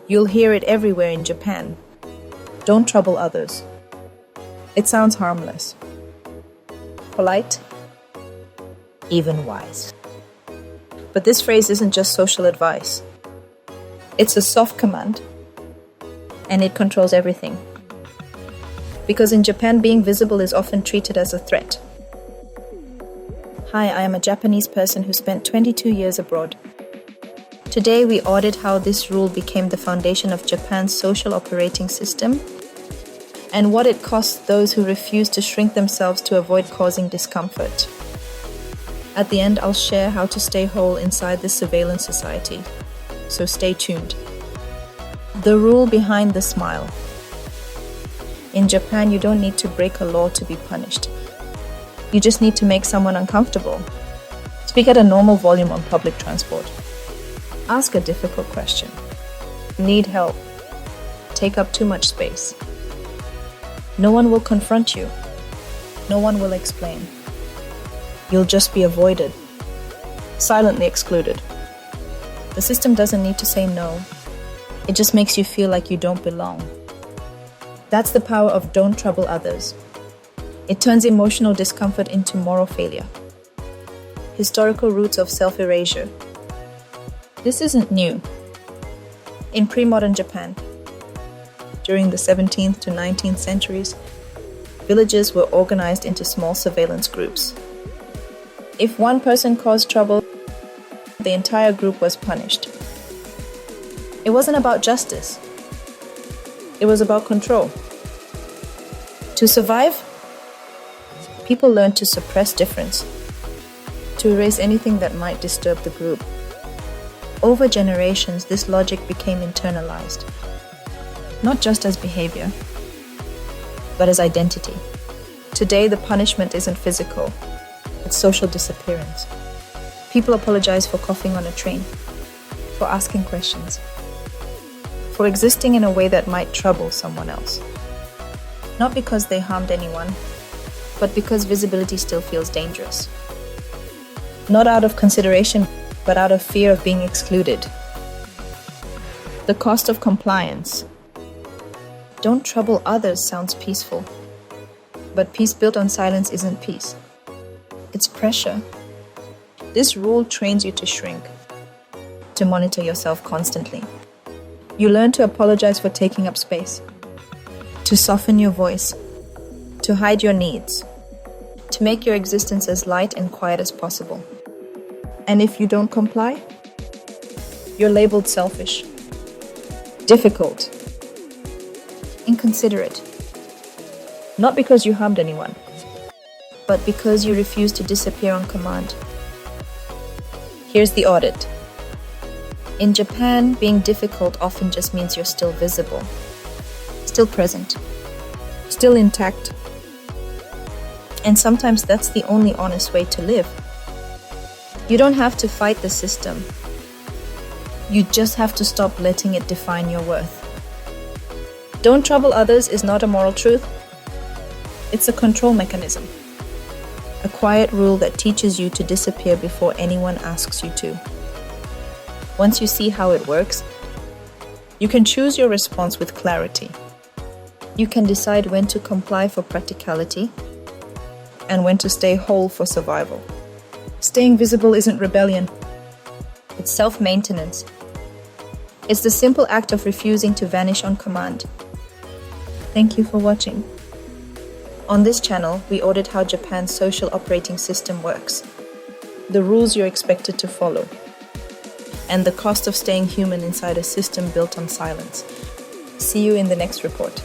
You'll hear it everywhere in Japan. Don't trouble others. It sounds harmless, polite, even wise. But this phrase isn't just social advice. It's a soft command, and it controls everything. Because in Japan, being visible is often treated as a threat. Hi, I am a Japanese person who spent 22 years abroad. Today we audit how this rule became the foundation of Japan's social operating system and what it costs those who refuse to shrink themselves to avoid causing discomfort. At the end, I'll share how to stay whole inside this surveillance society. So stay tuned. The rule behind the smile. In Japan, you don't need to break a law to be punished. You just need to make someone uncomfortable. Speak at a normal volume on public transport. Ask a difficult question. Need help. Take up too much space. No one will confront you. No one will explain. You'll just be avoided. Silently excluded. The system doesn't need to say no. It just makes you feel like you don't belong. That's the power of don't trouble others. It turns emotional discomfort into moral failure. Historical roots of self-erasure. This isn't new. In pre-modern Japan, during the 17th to 19th centuries, villages were organized into small surveillance groups. If one person caused trouble, the entire group was punished. It wasn't about justice. It was about control. To survive, people learned to suppress difference, to erase anything that might disturb the group. Over generations, this logic became internalized, not just as behavior, but as identity. Today, the punishment isn't physical, it's social disappearance. People apologize for coughing on a train, for asking questions, for existing in a way that might trouble someone else. Not because they harmed anyone, but because visibility still feels dangerous. Not out of consideration, but out of fear of being excluded. The cost of compliance. Don't trouble others sounds peaceful, but peace built on silence isn't peace. It's pressure. This rule trains you to shrink, to monitor yourself constantly. You learn to apologize for taking up space, to soften your voice, to hide your needs, to make your existence as light and quiet as possible. And if you don't comply, you're labeled selfish, difficult, inconsiderate. Not because you harmed anyone, but because you refuse to disappear on command. Here's the audit. In Japan, being difficult often just means you're still visible, still present, still intact. And sometimes that's the only honest way to live. You don't have to fight the system. You just have to stop letting it define your worth. Don't trouble others is not a moral truth. It's a control mechanism. A quiet rule that teaches you to disappear before anyone asks you to. Once you see how it works, you can choose your response with clarity. You can decide when to comply for practicality and when to stay whole for survival. Staying visible isn't rebellion. It's self-maintenance. It's the simple act of refusing to vanish on command. Thank you for watching. On this channel, we audit how Japan's social operating system works, the rules you're expected to follow, and the cost of staying human inside a system built on silence. See you in the next report.